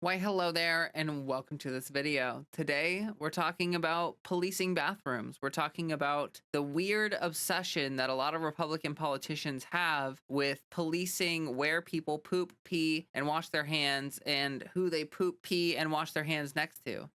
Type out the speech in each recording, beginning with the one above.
Why, hello there, and welcome to this video. Today, we're talking about policing bathrooms. We're talking about the weird obsession that a lot of Republican politicians have with policing where people poop, pee, and wash their hands, and who they poop, pee, and wash their hands next to.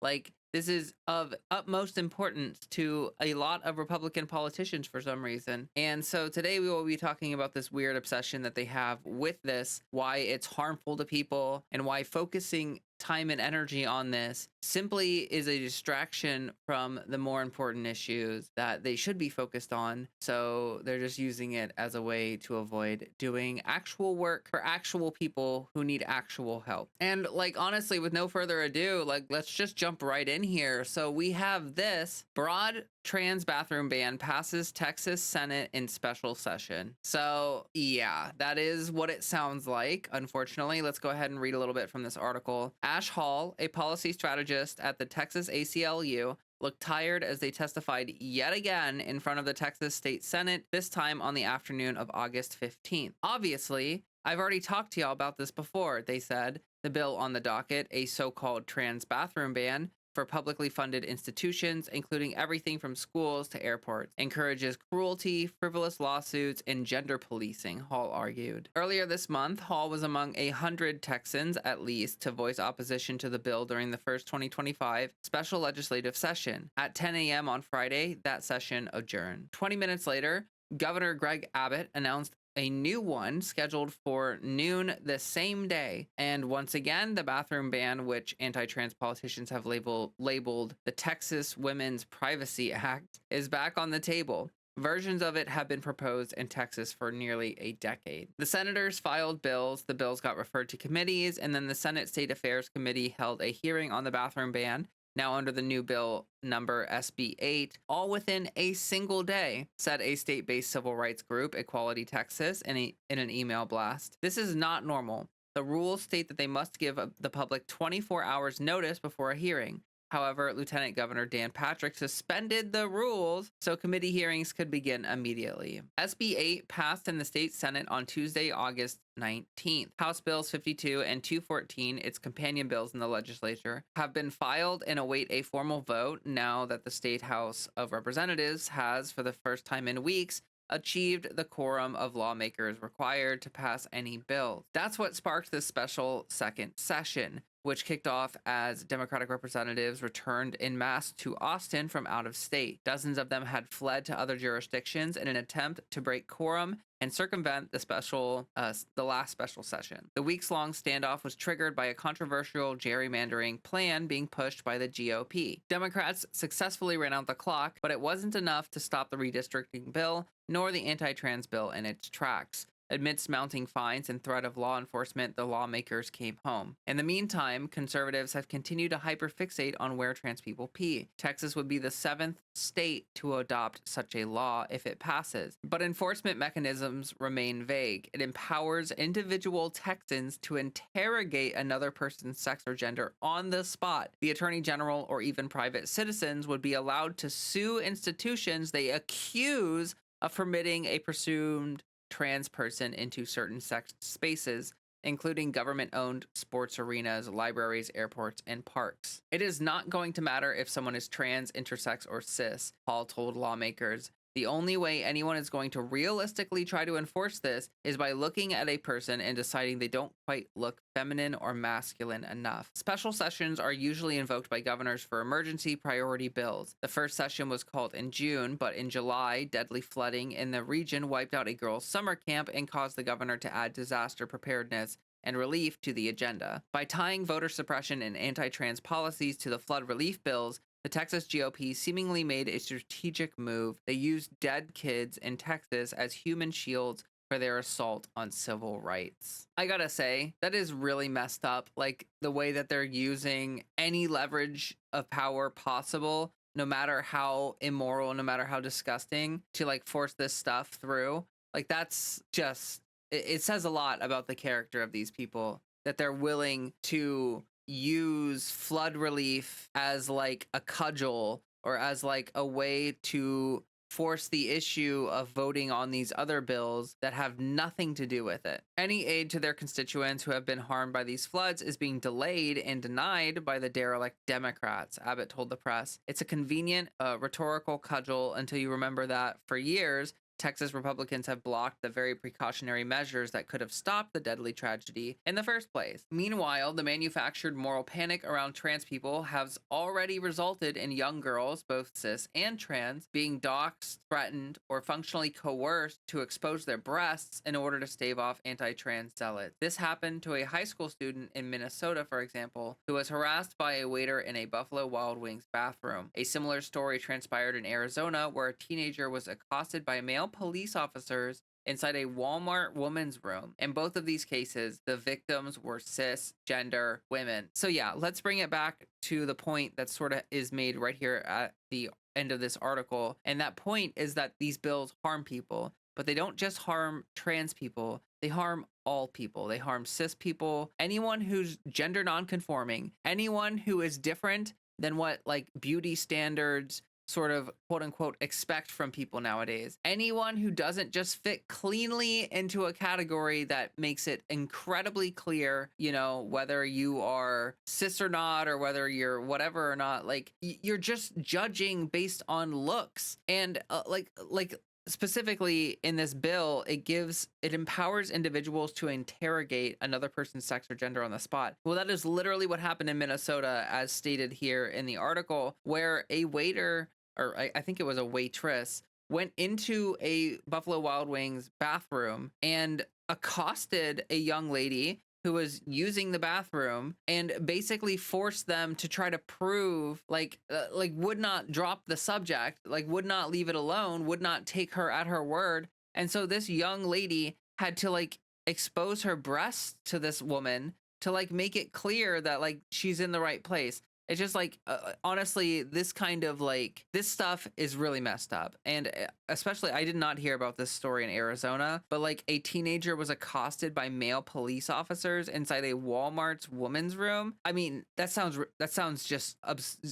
This is of utmost importance to a lot of Republican politicians for some reason. And so today we will be talking about this weird obsession that they have with this, why it's harmful to people, and why focusing time and energy on this simply is a distraction from the more important issues that they should be focused on. So they're just using it as a way to avoid doing actual work for actual people who need actual help. And honestly, with no further ado, let's just jump right in here. So we have this broad trans bathroom ban passes Texas Senate in special session. So yeah, that is what it sounds like. Unfortunately, let's go ahead and read a little bit from this article. Ash Hall, a policy strategist at the Texas ACLU, looked tired as they testified yet again in front of the Texas State Senate, this time on the afternoon of August 15th. Obviously, I've already talked to y'all about this before, they said. The bill on the docket, a so-called trans bathroom ban, for publicly funded institutions, including everything from schools to airports, encourages cruelty, frivolous lawsuits, and gender policing, Hall argued. Earlier this month, Hall was among 100 Texans, at least, to voice opposition to the bill during the first 2025 special legislative session. At 10 a.m. on Friday, that session adjourned. 20 minutes later, Governor Greg Abbott announced a new one scheduled for noon the same day. And once again, the bathroom ban, which anti-trans politicians have labeled the Texas Women's Privacy Act, is back on the table. Versions of it have been proposed in Texas for nearly a decade. The senators filed bills, the bills got referred to committees, and then the Senate State Affairs Committee held a hearing on the bathroom ban, now under the new bill number SB 8, all within a single day, said a state-based civil rights group, Equality Texas, in an email blast. This is not normal. The rules state that they must give the public 24 hours notice before a hearing. However, Lieutenant Governor Dan Patrick suspended the rules so committee hearings could begin immediately. SB 8 passed in the state Senate on Tuesday, August 19th. House Bills 52 and 214, its companion bills in the legislature, have been filed and await a formal vote now that the State House of Representatives has, for the first time in weeks, achieved the quorum of lawmakers required to pass any bill. That's what sparked this special second session, which kicked off as Democratic representatives returned en masse to Austin from out of state. Dozens of them had fled to other jurisdictions in an attempt to break quorum and circumvent the last special session. The weeks-long standoff was triggered by a controversial gerrymandering plan being pushed by the GOP. Democrats successfully ran out the clock, but it wasn't enough to stop the redistricting bill, nor the anti-trans bill in its tracks. Amidst mounting fines and threat of law enforcement, the lawmakers came home. In the meantime, conservatives have continued to hyperfixate on where trans people pee. Texas would be the 7th state to adopt such a law if it passes, but enforcement mechanisms remain vague. It empowers individual Texans to interrogate another person's sex or gender on the spot. The attorney general or even private citizens would be allowed to sue institutions they accuse of permitting a presumed trans person into certain sex spaces, including government-owned sports arenas, libraries, airports, and parks. It is not going to matter if someone is trans, intersex, or cis, Hall told lawmakers. The only way anyone is going to realistically try to enforce this is by looking at a person and deciding they don't quite look feminine or masculine enough. Special sessions are usually invoked by governors for emergency priority bills. The first session was called in June, but in July, deadly flooding in the region wiped out a girls' summer camp and caused the governor to add disaster preparedness and relief to the agenda. By tying voter suppression and anti-trans policies to the flood relief bills, the Texas GOP seemingly made a strategic move. They used dead kids in Texas as human shields for their assault on civil rights. I gotta say, that is really messed up. The way that they're using any leverage of power possible, no matter how immoral, no matter how disgusting, to force this stuff through. That's just, it says a lot about the character of these people, that they're willing to use flood relief as a cudgel or as a way to force the issue of voting on these other bills that have nothing to do with it. Any aid to their constituents who have been harmed by these floods is being delayed and denied by the derelict Democrats, Abbott told the press. It's a convenient rhetorical cudgel until you remember that for years, Texas Republicans have blocked the very precautionary measures that could have stopped the deadly tragedy in the first place. Meanwhile, the manufactured moral panic around trans people has already resulted in young girls, both cis and trans, being doxxed, threatened, or functionally coerced to expose their breasts in order to stave off anti-trans zealots. This happened to a high school student in Minnesota, for example, who was harassed by a waiter in a Buffalo Wild Wings bathroom. A similar story transpired in Arizona, where a teenager was accosted by male police officers inside a Walmart woman's room. In both of these cases, the victims were cisgender women. So yeah, let's bring it back to the point that sort of is made right here at the end of this article. And that point is that these bills harm people, but they don't just harm trans people, they harm all people. They harm cis people, anyone who's gender nonconforming, anyone who is different than what like beauty standards sort of quote unquote expect from people nowadays. Anyone who doesn't just fit cleanly into a category that makes it incredibly clear, you know, whether you are cis or not, or whether you're whatever or not, like you're just judging based on looks. And like specifically in this bill, it empowers individuals to interrogate another person's sex or gender on the spot. Well, that is literally what happened in Minnesota, as stated here in the article, where a waiter, or I think it was a waitress, went into a Buffalo Wild Wings bathroom and accosted a young lady who was using the bathroom and basically forced them to try to prove like would not drop the subject, like would not leave it alone, would not take her at her word. And so this young lady had to like expose her breasts to this woman to like make it clear that like she's in the right place. It's just like, honestly, this kind of like, this stuff is really messed up. And especially, I did not hear about this story in Arizona, but like a teenager was accosted by male police officers inside a Walmart's woman's room. I mean, that sounds just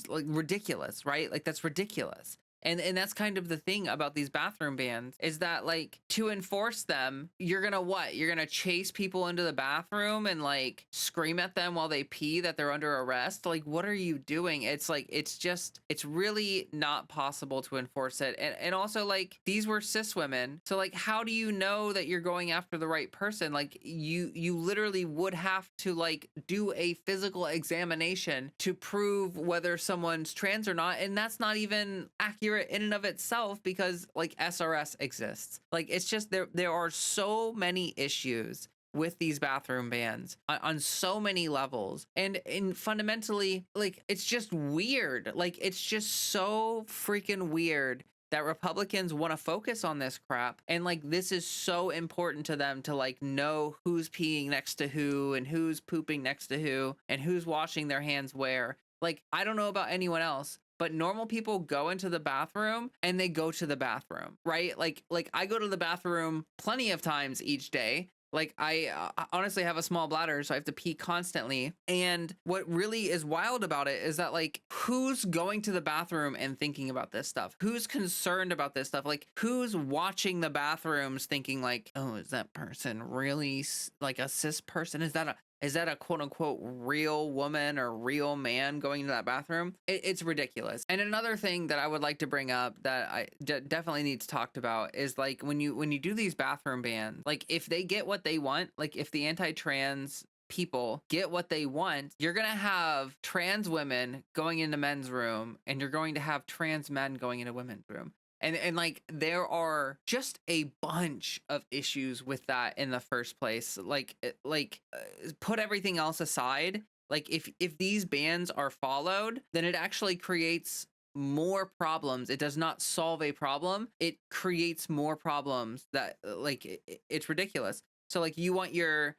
like ridiculous, right? Like that's ridiculous. And that's kind of the thing about these bathroom bans, is that like to enforce them, you're gonna what? You're gonna chase people into the bathroom and like scream at them while they pee that they're under arrest. Like, what are you doing? It's like, it's really not possible to enforce it. And also like these were cis women. So like, how do you know that you're going after the right person? Like you literally would have to like do a physical examination to prove whether someone's trans or not. And that's not even accurate in and of itself, because like SRS exists. Like it's just there are so many issues with these bathroom bans on so many levels, and fundamentally like it's just weird. Like it's just so freaking weird that Republicans want to focus on this crap, and like this is so important to them to like know who's peeing next to who and who's pooping next to who and who's washing their hands where. Like I don't know about anyone else, but normal people go into the bathroom and they go to the bathroom, right? Like I go to the bathroom plenty of times each day. Like I honestly have a small bladder, so I have to pee constantly. And what really is wild about it is that like, who's going to the bathroom and thinking about this stuff? Who's concerned about this stuff? Like who's watching the bathrooms thinking like, oh, is that person really like a cis person? Is that a quote unquote real woman or real man going into that bathroom? It's ridiculous. And another thing that I would like to bring up that I definitely needs talked about is like when you do these bathroom bans, like if they get what they want, like if the anti-trans people get what they want, you're going to have trans women going into men's room and you're going to have trans men going into women's room. And like there are just a bunch of issues with that in the first place. Put everything else aside. Like if these bans are followed, then it actually creates more problems. It does not solve a problem. It creates more problems that it's ridiculous. So like you want your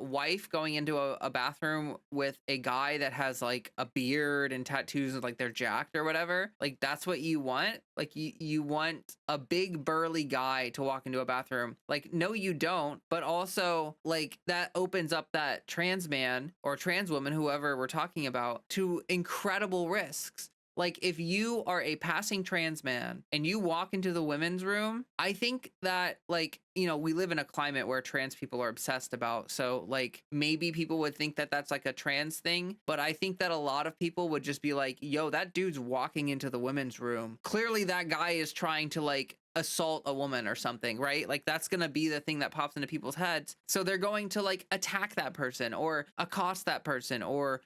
wife going into a bathroom with a guy that has like a beard and tattoos and like they're jacked or whatever. Like that's what you want. Like you want a big burly guy to walk into a bathroom. Like, no, you don't. But also like that opens up that trans man or trans woman, whoever we're talking about, to incredible risks. like if you are a passing trans man and you walk into the women's room, I think that, like, you know, we live in a climate where trans people are obsessed about, so like maybe people would think that that's like a trans thing, but I think that a lot of people would just be like, yo, that dude's walking into the women's room, clearly that guy is trying to like assault a woman or something, right? Like that's gonna be the thing that pops into people's heads, so they're going to like attack that person or accost that person or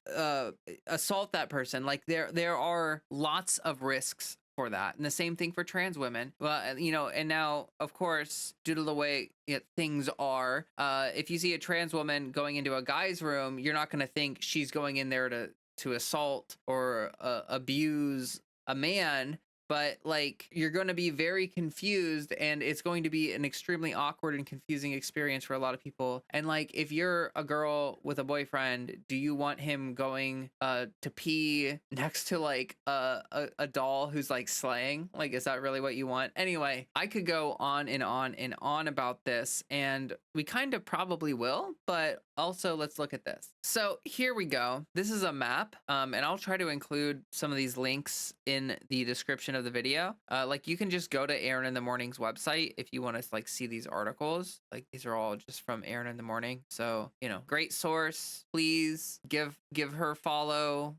assault that person. Like there are lots of risks for that, and the same thing for trans women. Well, you know, and now of course, due to the way things are, if you see a trans woman going into a guy's room, you're not going to think she's going in there to assault or abuse a man, but like you're going to be very confused, and it's going to be an extremely awkward and confusing experience for a lot of people. And like if you're a girl with a boyfriend, do you want him going to pee next to like a doll who's like slaying? Like, is that really what you want? Anyway, I could go on and on and on about this, and we kind of probably will, but also let's look at this. So here we go. This is a map, and I'll try to include some of these links in the description of the video. Like you can just go to Erin In The Morning's website if you want to like see these articles. Like these are all just from Erin In The Morning, so you know, great source. Please give her follow,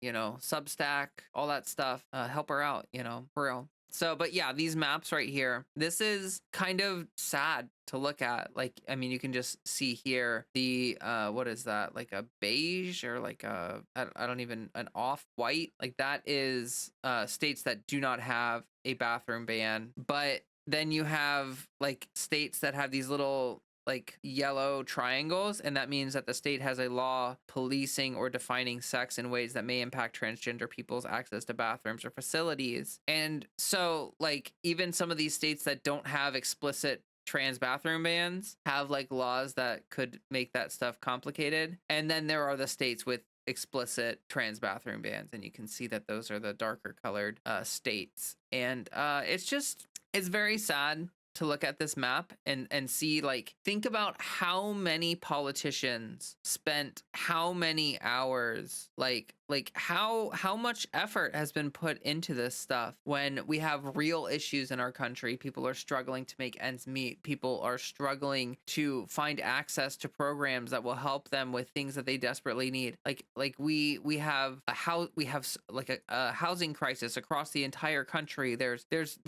you know, Substack, all that stuff. Help her out, you know, for real. So, but yeah, these maps right here, this is kind of sad to look at. Like, I mean, you can just see here the, what is that? Like a beige or like a, I don't even, an off-white. Like that is states that do not have a bathroom ban. But then you have like states that have these little like yellow triangles, and that means that the state has a law policing or defining sex in ways that may impact transgender people's access to bathrooms or facilities. And so like even some of these states that don't have explicit trans bathroom bans have like laws that could make that stuff complicated. And then there are the states with explicit trans bathroom bans, and you can see that those are the darker colored states. And it's very sad to look at this map and see, like, think about how many politicians spent how many hours, like how much effort has been put into this stuff when we have real issues in our country. People are struggling to make ends meet. People are struggling to find access to programs that will help them with things that they desperately need. Like we have a housing crisis across the entire country. There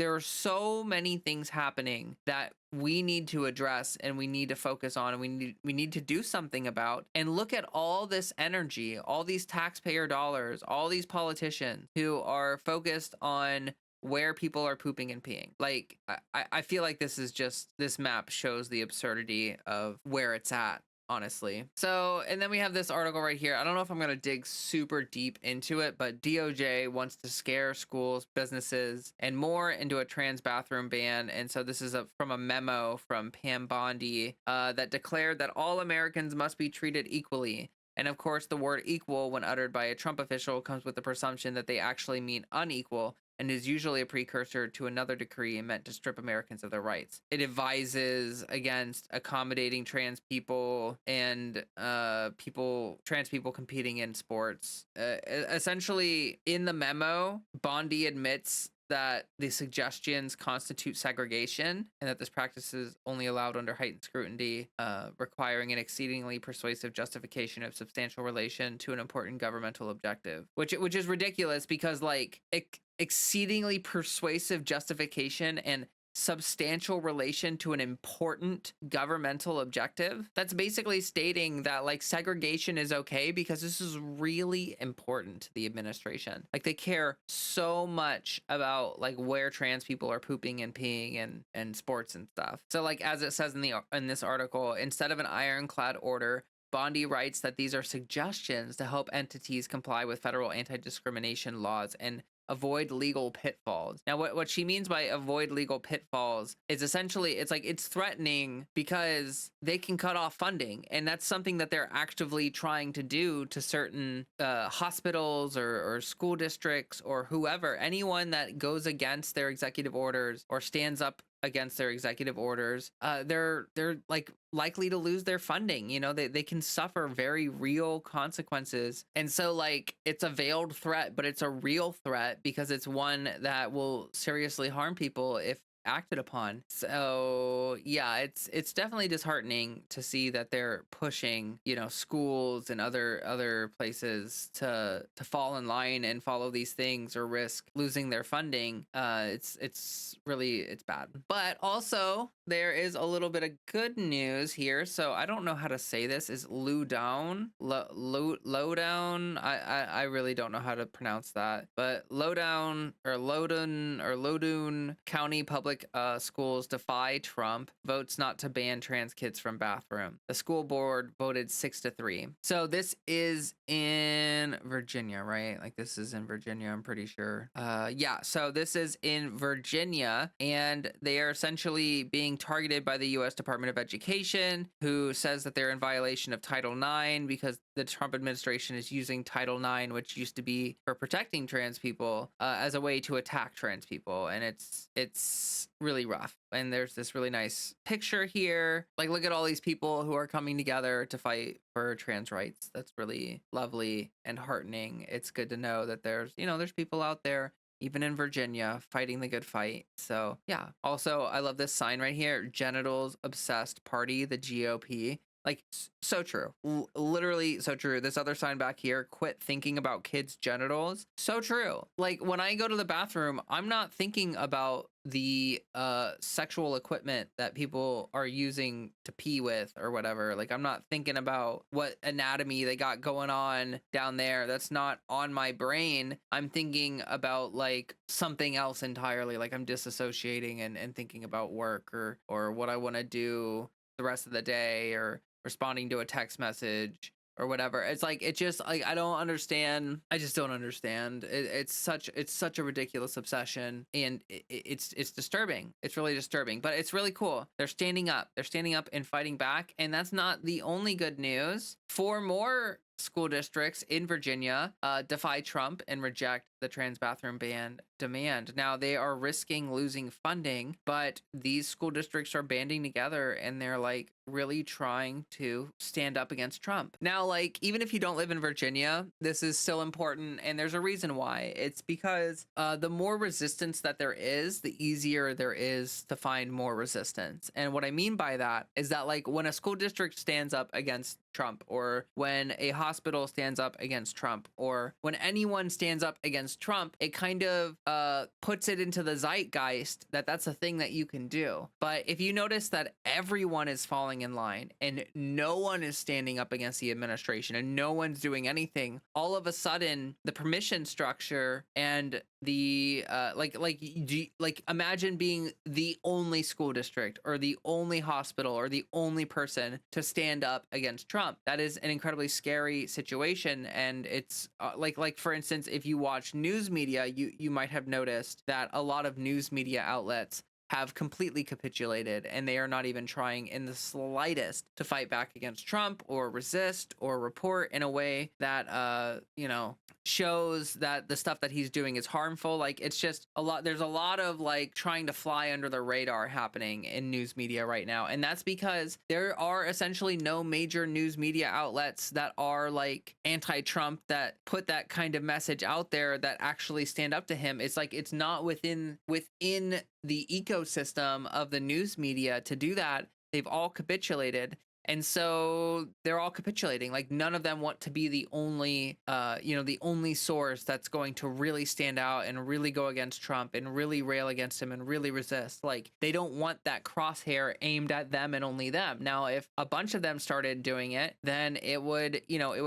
are so many things happening that we need to address, and we need to focus on, and we need to do something about. And look at all this energy, all these taxpayer dollars, all these politicians who are focused on where people are pooping and peeing. Like I feel like this map shows the absurdity of where it's at, honestly. So, and then we have this article right here. I don't know if I'm going to dig super deep into it, but DOJ wants to scare schools, businesses, and more into a trans bathroom ban. And so this is from a memo from Pam Bondi that declared that all Americans must be treated equally. And of course, the word equal, when uttered by a Trump official, comes with the presumption that they actually mean unequal, and is usually a precursor to another decree meant to strip Americans of their rights. It advises against accommodating trans people and trans people competing in sports. Essentially, in the memo, Bondi admits that the suggestions constitute segregation, and that this practice is only allowed under heightened scrutiny, requiring an exceedingly persuasive justification of substantial relation to an important governmental objective, which is ridiculous, because like exceedingly persuasive justification and substantial relation to an important governmental objective, that's basically stating that like segregation is okay because this is really important to the administration. Like they care so much about like where trans people are pooping and peeing and sports and stuff. So like as it says in this article, instead of an ironclad order, Bondi writes that these are suggestions to help entities comply with federal anti-discrimination laws and avoid legal pitfalls. Now, what she means by avoid legal pitfalls is essentially, it's threatening because they can cut off funding. And that's something that they're actively trying to do to certain hospitals or school districts or whoever, anyone that goes against their executive orders or stands up against their executive orders, they're like likely to lose their funding. You know, they can suffer very real consequences. And so like it's a veiled threat, but it's a real threat because it's one that will seriously harm people if acted upon. So yeah, it's definitely disheartening to see that they're pushing, you know, schools and other places to fall in line and follow these things or risk losing their funding. It's really, it's bad. But also there is a little bit of good news here. So I don't know how to say this. Is lowdown lowdown? I really don't know how to pronounce that. But Lowdown or Loudoun County Public schools defy Trump, votes not to ban trans kids from bathroom. The school board voted 6-3. So this is in Virginia, right? Like this is in Virginia, I'm pretty sure. Yeah, so this is in Virginia, and they are essentially being targeted by the U.S. Department of Education, who says that they're in violation of Title IX because the Trump administration is using Title IX, which used to be for protecting trans people, as a way to attack trans people. And it's really rough. And there's this really nice picture here. Like, look at all these people who are coming together to fight for trans rights. That's really lovely and heartening. It's good to know that there's, you know, there's people out there, even in Virginia, fighting the good fight. So yeah. Also, I love this sign right here, Genitals Obsessed Party, the GOP. Like, so true. Literally so true. This other sign back here, quit thinking about kids' genitals. So true. Like, when I go to the bathroom, I'm not thinking about the sexual equipment that people are using to pee with or whatever. Like, I'm not thinking about what anatomy they got going on down there. That's not on my brain. I'm thinking about like something else entirely. Like, I'm disassociating and thinking about work or what I want to do the rest of the day, or responding to a text message or whatever. It's like, it just like, I don't understand. I just don't understand. It's such a ridiculous obsession, and it's disturbing. It's really disturbing, but it's really cool. They're standing up and fighting back. And that's not the only good news. 4 more school districts in Virginia defy Trump and reject the trans bathroom ban demand. Now, they are risking losing funding, but these school districts are banding together and they're like really trying to stand up against Trump. Now, like, even if you don't live in Virginia, this is still important, and there's a reason why. It's because the more resistance that there is, the easier there is to find more resistance. And what I mean by that is that, like, when a school district stands up against Trump, or when a hospital stands up against Trump, or when anyone stands up against Trump, it kind of puts it into the zeitgeist that that's a thing that you can do. But if you notice that everyone is falling in line and no one is standing up against the administration and no one's doing anything, all of a sudden the permission structure and the like imagine being the only school district or the only hospital or the only person to stand up against Trump. That is an incredibly scary situation. And it's like for instance, if you watch news media, you might have noticed that a lot of news media outlets have completely capitulated, and they are not even trying in the slightest to fight back against Trump or resist or report in a way that you know, shows that the stuff that he's doing is harmful. Like, it's just a lot. There's a lot of like trying to fly under the radar happening in news media right now, and that's because there are essentially no major news media outlets that are like anti-Trump, that put that kind of message out there, that actually stand up to him. It's like, it's not within the ecosystem of the news media to do that. They've all capitulated. And so they're all capitulating. Like, none of them want to be the only, the only source that's going to really stand out and really go against Trump and really rail against him and really resist. Like, they don't want that crosshair aimed at them and only them. Now, if a bunch of them started doing it, then it would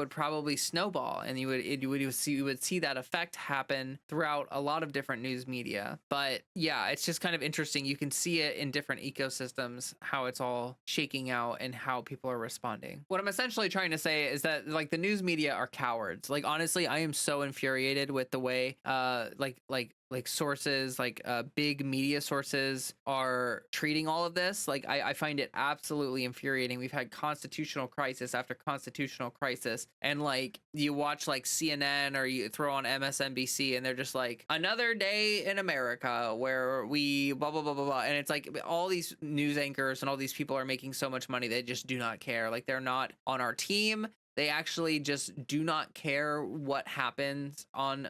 probably snowball, and you would see that effect happen throughout a lot of different news media. But yeah, it's just kind of interesting. You can see it in different ecosystems, how it's all shaking out and how people are responding. What I'm essentially trying to say is that, like, the news media are cowards. Like, honestly, I am so infuriated with the way like like sources, like big media sources are treating all of this. Like I find it absolutely infuriating. We've had constitutional crisis after constitutional crisis, and like you watch like CNN or you throw on MSNBC and they're just like, another day in America where we blah blah blah blah blah, and it's like all these news anchors and all these people are making so much money they just do not care. Like they're not on our team. They actually just do not care what happens on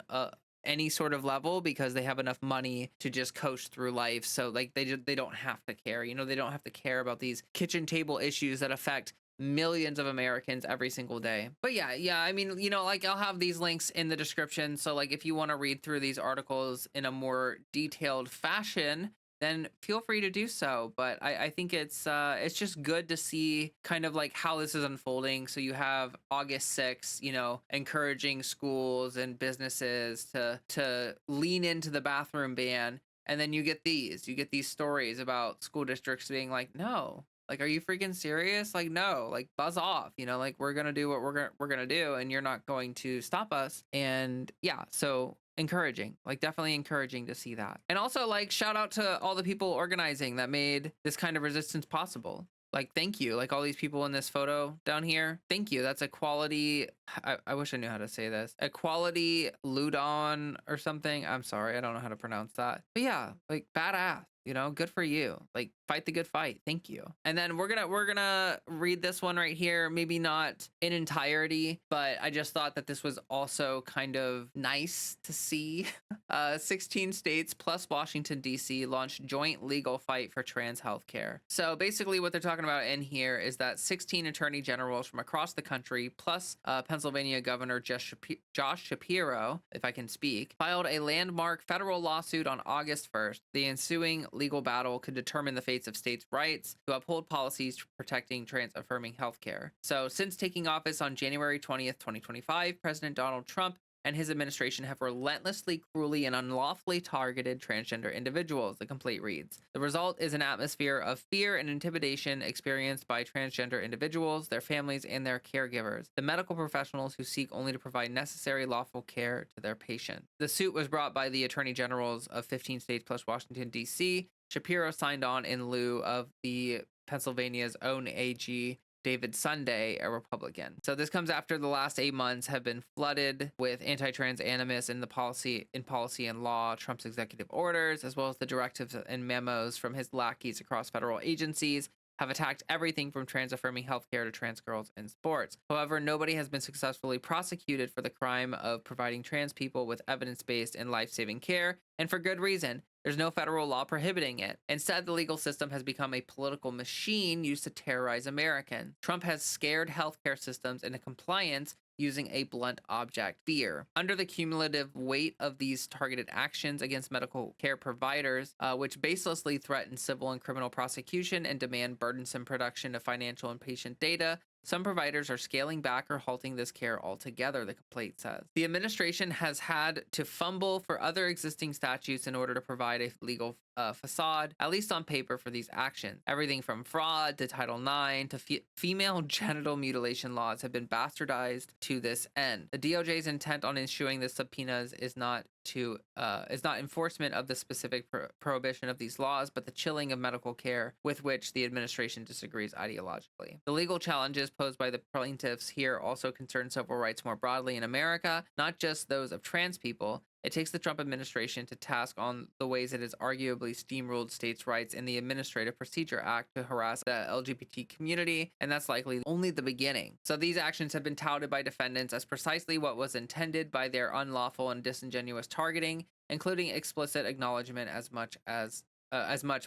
any sort of level because they have enough money to just coast through life. So like they don't have to care. You know, they don't have to care about these kitchen table issues that affect millions of Americans every single day. But yeah, I mean, you know, like I'll have these links in the description. So like if you want to read through these articles in a more detailed fashion, then feel free to do so. But I think it's just good to see kind of like how this is unfolding. So you have August 6th, you know, encouraging schools and businesses to lean into the bathroom ban. And then you get these stories about school districts being like, no, like, are you freaking serious? Like, no, like buzz off, you know, like we're going to do what we're going to do and you're not going to stop us. And yeah, so encouraging, like definitely encouraging to see that. And also like shout out to all the people organizing that made this kind of resistance possible. Like, thank you. Like all these people in this photo down here. Thank you. That's a quality. I wish I knew how to say this. Equality Ludon or something. I'm sorry. I don't know how to pronounce that. But yeah, like badass. You know, good for you. Like fight the good fight. Thank you. And then we're gonna read this one right here. Maybe not in entirety, but I just thought that this was also kind of nice to see. 16 states plus Washington D.C. launched joint legal fight for trans healthcare. So basically, what they're talking about in here is that 16 attorney generals from across the country, plus Pennsylvania Governor Josh Shapiro, if I can speak, filed a landmark federal lawsuit on August 1st. The ensuing legal battle could determine the fates of states' rights to uphold policies protecting trans-affirming healthcare. So, since taking office on January 20th, 2025, President Donald Trump and his administration have relentlessly, cruelly, and unlawfully targeted transgender individuals, the complaint reads. The result is an atmosphere of fear and intimidation experienced by transgender individuals, their families, and their caregivers, the medical professionals who seek only to provide necessary lawful care to their patients. The suit was brought by the attorney generals of 15 states plus Washington, D.C. Shapiro signed on in lieu of the Pennsylvania's own AG, David Sunday, a Republican. So this comes after the last 8 months have been flooded with anti-trans animus in policy and law, Trump's executive orders, as well as the directives and memos from his lackeys across federal agencies have attacked everything from trans-affirming healthcare to trans girls in sports. However, nobody has been successfully prosecuted for the crime of providing trans people with evidence-based and life-saving care, and for good reason. There's no federal law prohibiting it. Instead, the legal system has become a political machine used to terrorize Americans. Trump has scared healthcare systems into compliance using a blunt object, fear. Under the cumulative weight of these targeted actions against medical care providers, which baselessly threaten civil and criminal prosecution and demand burdensome production of financial and patient data, some providers are scaling back or halting this care altogether, the complaint says. The administration has had to fumble for other existing statutes in order to provide a legal facade, at least on paper, for these actions. Everything from fraud to Title IX to female genital mutilation laws have been bastardized to this end. The DOJ's intent on issuing the subpoenas is not enforcement of the specific prohibition of these laws, but the chilling of medical care with which the administration disagrees ideologically. The legal challenges posed by the plaintiffs here also concern civil rights more broadly in America, not just those of trans people. It takes the Trump administration to task on the ways it has arguably steamrolled states' rights in the Administrative Procedure Act to harass the LGBT community, and that's likely only the beginning. So these actions have been touted by defendants as precisely what was intended by their unlawful and disingenuous targeting, including explicit acknowledgement as much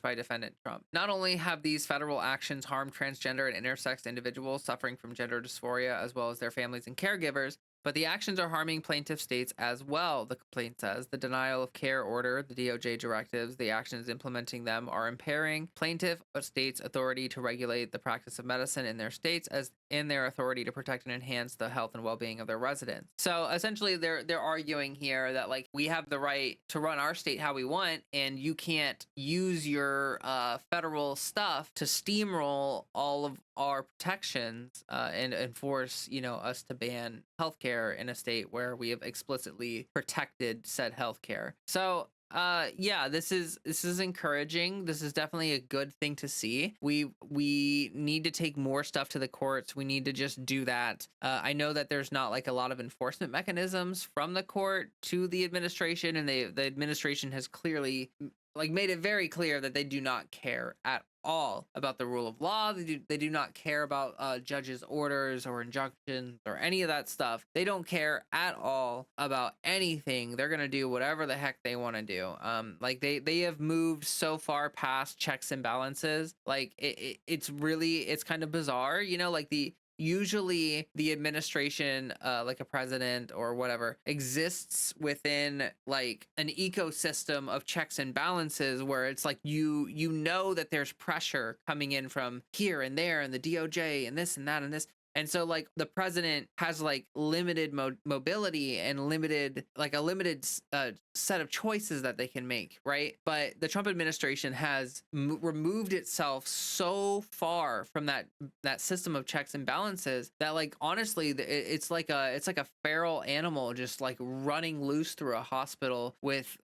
by defendant Trump. Not only have these federal actions harmed transgender and intersex individuals suffering from gender dysphoria, as well as their families and caregivers, but the actions are harming plaintiff states as well, the complaint says. The denial of care order, the DOJ directives, the actions implementing them are impairing plaintiff states' authority to regulate the practice of medicine in their states, as in their authority to protect and enhance the health and well-being of their residents. So essentially they're arguing here that like we have the right to run our state how we want, and you can't use your federal stuff to steamroll all of our protections and enforce, us to ban healthcare in a state where we have explicitly protected said healthcare. So Yeah, this is encouraging. This is definitely a good thing to see. We need to take more stuff to the courts. We need to just do that. I know that there's not like a lot of enforcement mechanisms from the court to the administration, and the administration has clearly like made it very clear that they do not care at all about the rule of law. They do not care about judges' orders or injunctions or any of that stuff. They don't care at all about anything. They're gonna do whatever the heck they want to do. Like they have moved so far past checks and balances. Like it's kind of bizarre, you know, like the usually the administration, like a president or whatever, exists within like an ecosystem of checks and balances where it's like you know that there's pressure coming in from here and there and the DOJ and this and that and this. And so like the president has like limited mobility and limited like a limited set of choices that they can make, right? But the Trump administration has removed itself so far from that system of checks and balances that like honestly it's like a feral animal just like running loose through a hospital with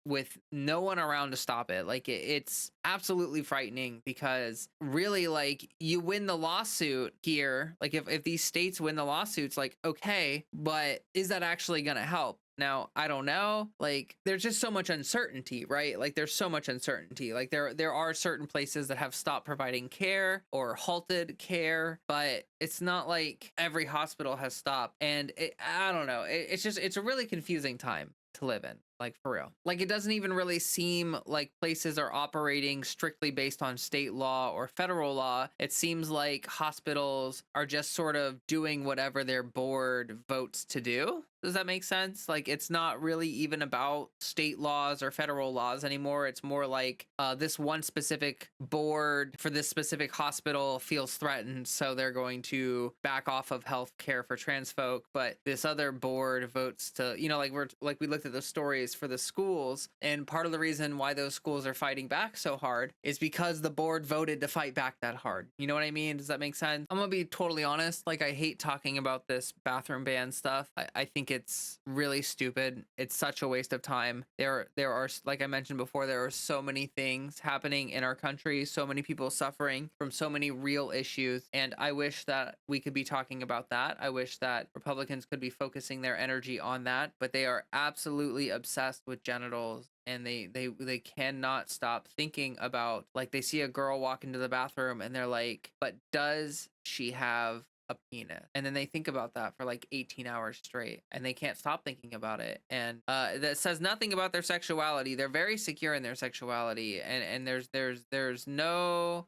no one around to stop it. Like it's absolutely frightening because really like you win the lawsuit here, like if these states win the lawsuits, like okay, but is that actually going to help? Now, I don't know. Like, there's just so much uncertainty, right? Like, there's so much uncertainty. Like, there are certain places that have stopped providing care or halted care, but it's not like every hospital has stopped. And I don't know. It's a really confusing time to live in, like for real. Like it doesn't even really seem like places are operating strictly based on state law or federal law. It seems like hospitals are just sort of doing whatever their board votes to do. Does that make sense? Like it's not really even about state laws or federal laws anymore. It's more like this one specific board for this specific hospital feels threatened, so they're going to back off of health care for trans folk. But this other board votes to, you know, like we looked at the stories for the schools, and part of the reason why those schools are fighting back so hard is because the board voted to fight back that hard. You know what I mean? Does that make sense? I'm gonna be totally honest. Like I hate talking about this bathroom ban stuff. I think it's really stupid. It's such a waste of time. There are, like I mentioned before, there are so many things happening in our country, so many people suffering from so many real issues, and I wish that we could be talking about that. I wish that Republicans could be focusing their energy on that, but they are absolutely obsessed with genitals, and they cannot stop thinking about, like, they see a girl walk into the bathroom and they're like, but does she have a penis? And then they think about that for like 18 hours straight, and they can't stop thinking about it. And that says nothing about their sexuality. They're very secure in their sexuality, and there's no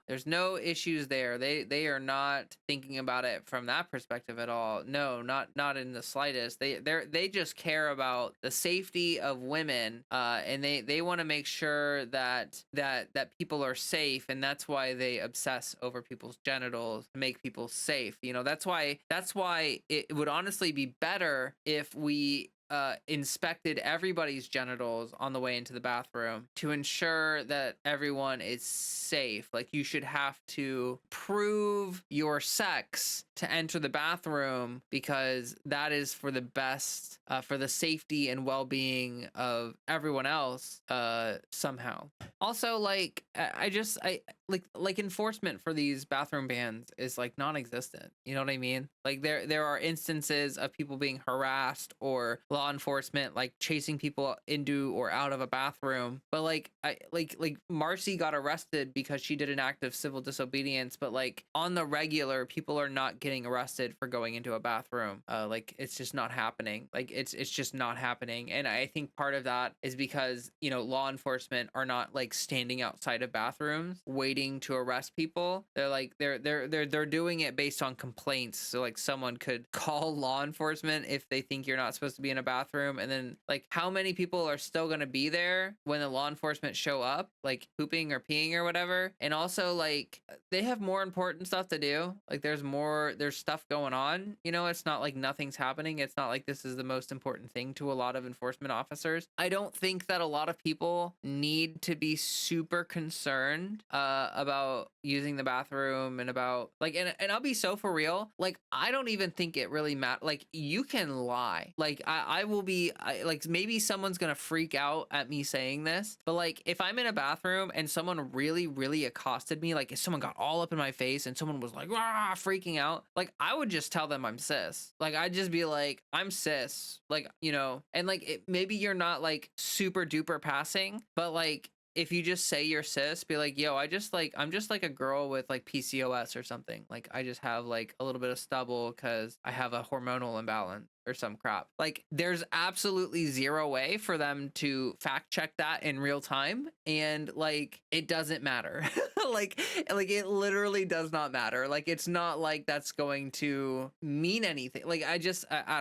issues there. They are not thinking about it from that perspective at all. No, not in the slightest. They just care about the safety of women, and they want to make sure that people are safe, and that's why they obsess over people's genitals to make people safe. You know, that's why it would honestly be better if we inspected everybody's genitals on the way into the bathroom to ensure that everyone is safe. Like you should have to prove your sex to enter the bathroom, because that is for the best, for the safety and well-being of everyone else, somehow. Also, like I like enforcement for these bathroom bans is like non-existent. You know what I mean? Like there are instances of people being harassed or law enforcement like chasing people into or out of a bathroom, but like Marcy got arrested because she did an act of civil disobedience, but like on the regular, people are not getting arrested for going into a bathroom. Like it's just not happening. Like it's just not happening. And I think part of that is because, you know, law enforcement are not like standing outside of bathrooms waiting to arrest people. They're like they're doing it based on complaints. So like someone could call law enforcement if they think you're not supposed to be in a bathroom, and then like how many people are still going to be there when the law enforcement show up, like pooping or peeing or whatever. And also like they have more important stuff to do. Like there's stuff going on, you know. It's not like nothing's happening. It's not like this is the most important thing to a lot of enforcement officers. I don't think that a lot of people need to be super concerned about using the bathroom and about like, and I'll be so for real. Like, I don't even think it really matters. Like, you can lie. Like, I will be like, maybe someone's gonna freak out at me saying this, but like, if I'm in a bathroom and someone really, really accosted me, like if someone got all up in my face and someone was like, ah, freaking out, like I would just tell them I'm cis. Like, I'd just be like, I'm cis. Like, you know, and like, maybe you're not like super duper passing, but like, if you just say you're cis, be like, yo, I'm just like a girl with like PCOS or something. Like, I just have like a little bit of stubble because I have a hormonal imbalance or some crap. Like, there's absolutely zero way for them to fact check that in real time. And like, it doesn't matter. like it literally does not matter. Like, it's not like that's going to mean anything. Like, I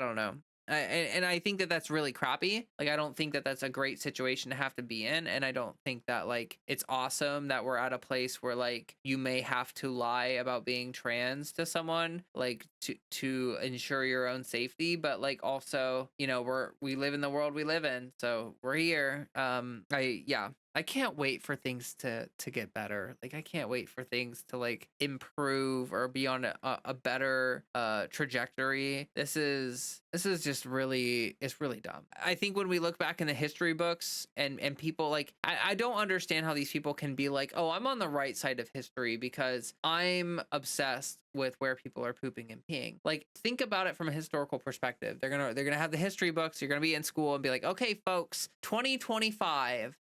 don't know. And I think that that's really crappy. Like, I don't think that that's a great situation to have to be in. And I don't think that like it's awesome that we're at a place where like you may have to lie about being trans to someone, like to ensure your own safety. But like, also, you know, we live in the world we live in, so we're here. I can't wait for things to get better. Like, I can't wait for things to like improve or be on a better trajectory. This is just really, it's really dumb. I think when we look back in the history books and people like, I don't understand how these people can be like, oh, I'm on the right side of history because I'm obsessed with where people are pooping and peeing. Like, think about it from a historical perspective. They're gonna have the history books. You're gonna be in school and be like, okay, folks, 2025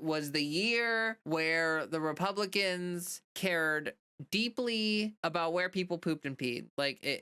was the year where the Republicans cared deeply about where people pooped and peed. Like, it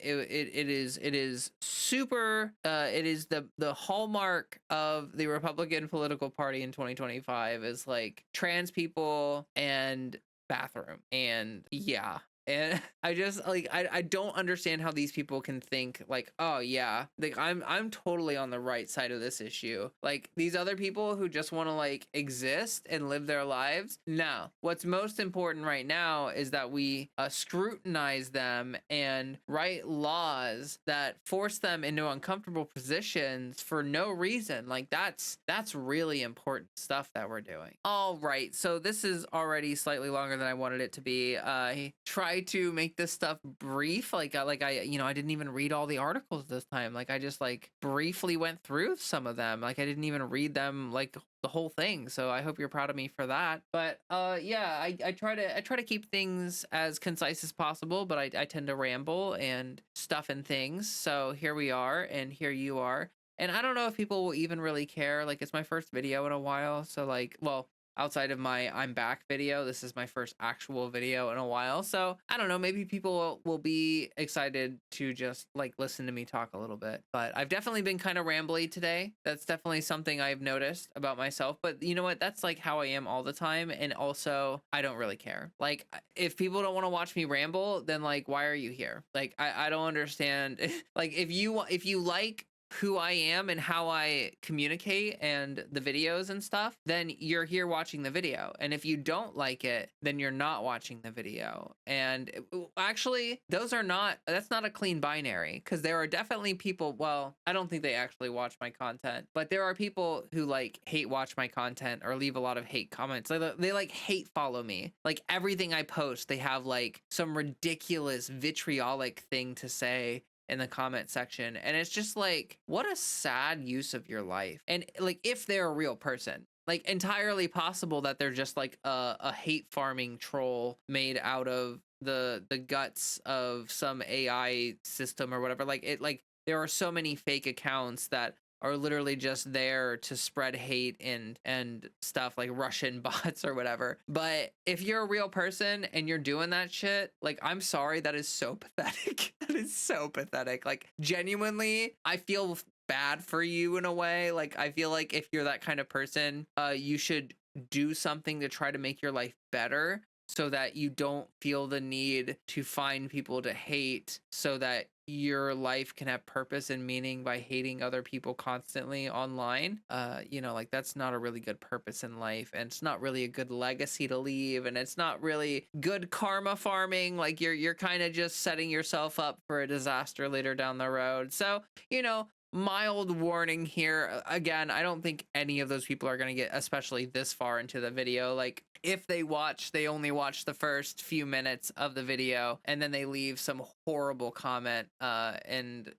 is super it is the hallmark of the Republican political party in 2025 is like trans people and bathroom. And yeah, and I just like, I don't understand how these people can think like, oh yeah, like I'm totally on the right side of this issue. Like, these other people who just want to like exist and live their lives. No, what's most important right now is that we scrutinize them and write laws that force them into uncomfortable positions for no reason. Like, that's really important stuff that we're doing. All right, so this is already slightly longer than I wanted it to be. I try to make this stuff brief. Like I, you know, I didn't even read all the articles this time. Like, I just like briefly went through some of them. Like, I didn't even read them like the whole thing. So I hope you're proud of me for that. But yeah, I try to keep things as concise as possible, but I tend to ramble and stuff and things. So here we are, and here you are. And I don't know if people will even really care. Like, it's my first video in a while. So like, well, outside of my I'm back video, this is my first actual video in a while. So I don't know, maybe people will be excited to just like listen to me talk a little bit. But I've definitely been kind of rambly today. That's definitely something I've noticed about myself. But you know what? That's like how I am all the time. And also, I don't really care. Like, if people don't want to watch me ramble, then like, why are you here? Like, I don't understand. Like, if you like who I am and how I communicate and the videos and stuff, then you're here watching the video. And if you don't like it, then you're not watching the video. And actually, that's not a clean binary, because there are definitely people, well, I don't think they actually watch my content, but there are people who like hate watch my content or leave a lot of hate comments. They like hate follow me. Like, everything I post, they have like some ridiculous vitriolic thing to say in the comment section, and it's just like, what a sad use of your life. And like, if they're a real person, like, entirely possible that they're just like a hate farming troll made out of the guts of some AI system or whatever. Like, there are so many fake accounts that are literally just there to spread hate and stuff, like Russian bots or whatever. But if you're a real person and you're doing that shit, like, I'm sorry, that is so pathetic. That is so pathetic. Like, genuinely, I feel bad for you in a way. Like, I feel like if you're that kind of person, you should do something to try to make your life better, so that you don't feel the need to find people to hate, so that your life can have purpose and meaning by hating other people constantly online. You know, like, that's not a really good purpose in life, and it's not really a good legacy to leave, and it's not really good karma farming. Like, you're kind of just setting yourself up for a disaster later down the road. So, you know, mild warning here. Again, I don't think any of those people are going to get especially this far into the video. Like, if they watch, they only watch the first few minutes of the video and then they leave some horrible comment and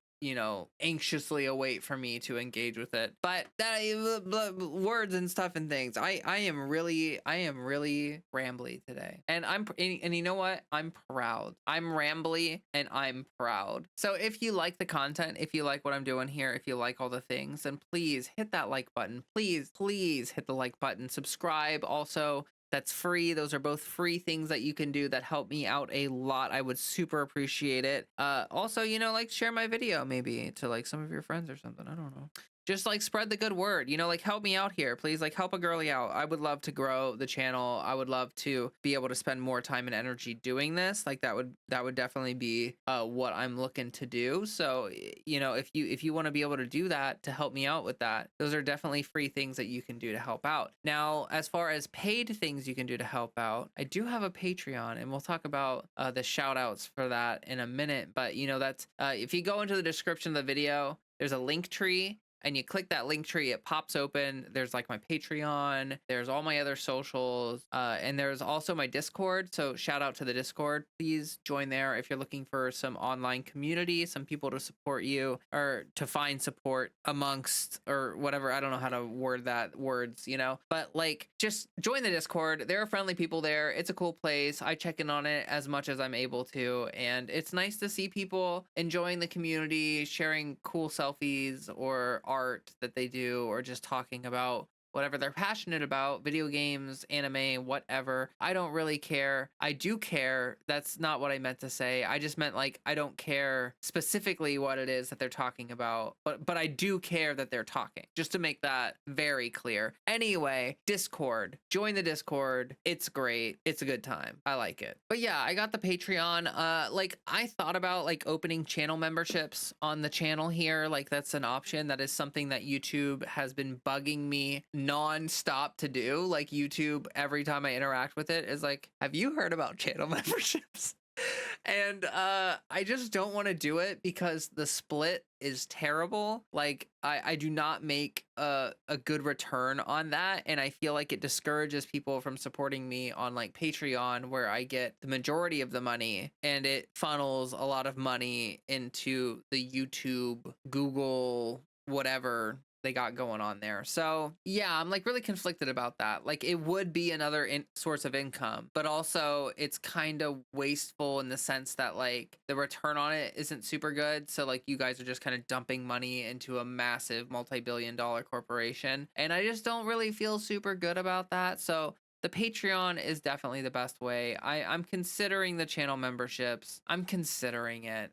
anxiously await for me to engage with it. But that words and stuff and things. I am really rambly today, and and you know what? I'm proud. I'm rambly and I'm proud. So if you like the content, if you like what I'm doing here, if you like all the things, then please hit that like button. Please hit the like button. Subscribe also. That's free. Those are both free things that you can do that help me out a lot. I would super appreciate it. Also, like share my video maybe to like some of your friends or something. I don't know. Just like spread the good word, like help me out here, please. Like help a girly out. I would love to grow the channel. I would love to be able to spend more time and energy doing this. Like that would definitely be what I'm looking to do. So, if you want to be able to do that to help me out with that, those are definitely free things that you can do to help out. Now, as far as paid things you can do to help out, I do have a Patreon, and we'll talk about the shout outs for that in a minute. But that's if you go into the description of the video, there's a link tree. And you click that link tree, it pops open. There's like my Patreon, there's all my other socials, and there's also my Discord. So shout out to the Discord. Please join there if you're looking for some online community, some people to support you or to find support amongst or whatever. I don't know how to word that words, but like just join the Discord. There are friendly people there. It's a cool place. I check in on it as much as I'm able to. And it's nice to see people enjoying the community, sharing cool selfies or art that they do, or just talking about whatever they're passionate about, video games, anime, whatever. I don't really care. I do care. That's not what I meant to say. I just meant like I don't care specifically what it is that they're talking about, but I do care that they're talking. Just to make that very clear. Anyway, Discord. Join the Discord. It's great. It's a good time. I like it. But yeah, I got the Patreon. Like I thought about like opening channel memberships on the channel here. Like that's an option. That is something that YouTube has been bugging me non-stop to do. Like YouTube, every time I interact with it, is like, have you heard about channel memberships? And I just don't want to do it because the split is terrible. Like I do not make a good return on that, and I feel like it discourages people from supporting me on like Patreon, where I get the majority of the money, and it funnels a lot of money into the YouTube, Google, whatever they got going on there. So yeah, I'm like really conflicted about that. Like it would be another source of income, but also it's kind of wasteful in the sense that like the return on it isn't super good. So like you guys are just kind of dumping money into a massive multi-billion-dollar corporation, and I just don't really feel super good about that. So the Patreon is definitely the best way. I'm considering the channel memberships. I'm considering it.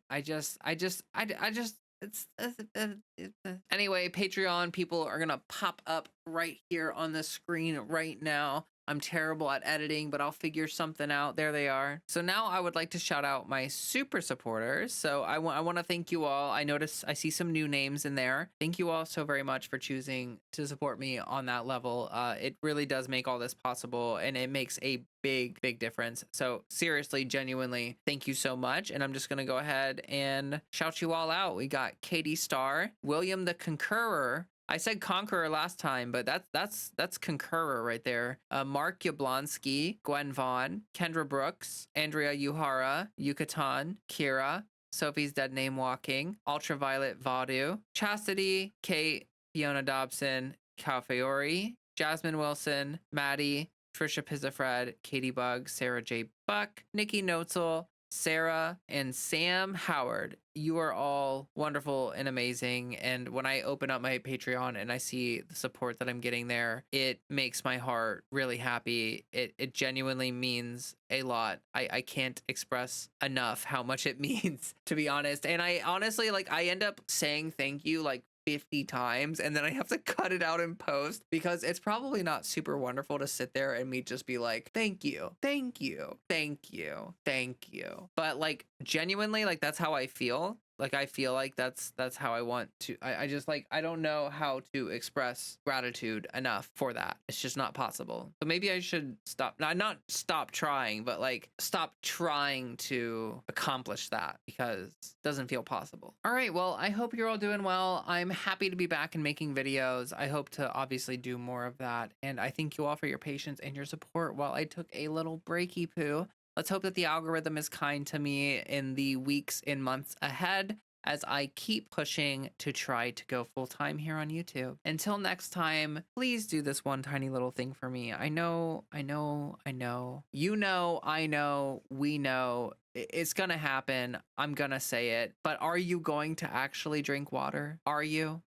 Anyway, Patreon people are gonna pop up right here on the screen right now. I'm terrible at editing, but I'll figure something out. There they are. So now I would like to shout out my super supporters. So I want to thank you all. I see some new names in there. Thank you all so very much for choosing to support me on that level. It really does make all this possible, and it makes a big difference. So seriously, genuinely, thank you so much. And I'm just gonna go ahead and shout you all out. We got Katie Starr, William the Concurrer. I said Conqueror last time, but that's Concurrer right there. Mark Yablonsky, Gwen Vaughn, Kendra Brooks, Andrea Uhara, Yucatan, Kira, Sophie's Dead Name Walking, Ultraviolet Vadu, Chastity, Kate, Fiona Dobson, Cal Fiore, Jasmine Wilson, Maddie, Trisha Pizzafred, Katie Bug, Sarah J. Buck, Nikki Notzel, Sarah, and Sam Howard. You are all wonderful and amazing. And when I open up my Patreon and I see the support that I'm getting there, it makes my heart really happy. It genuinely means a lot. I can't express enough how much it means, to be honest. And I honestly, like, I end up saying thank you like 50 times, and then I have to cut it out in post because it's probably not super wonderful to sit there and me just be like, thank you, thank you, thank you, thank you. But like genuinely, like that's how I feel. Like, I feel like that's how I want to. I just like, I don't know how to express gratitude enough for that. It's just not possible. So maybe I should stop, not stop trying, but like stop trying to accomplish that, because it doesn't feel possible. All right, well, I hope you're all doing well. I'm happy to be back and making videos. I hope to obviously do more of that. And I thank you all for your patience and your support while I took a little breaky poo. Let's hope that the algorithm is kind to me in the weeks and months ahead as I keep pushing to try to go full time here on YouTube. Until next time, please do this one tiny little thing for me. I know, you know, I know, we know. It's gonna happen. I'm gonna say it. But are you going to actually drink water? Are you?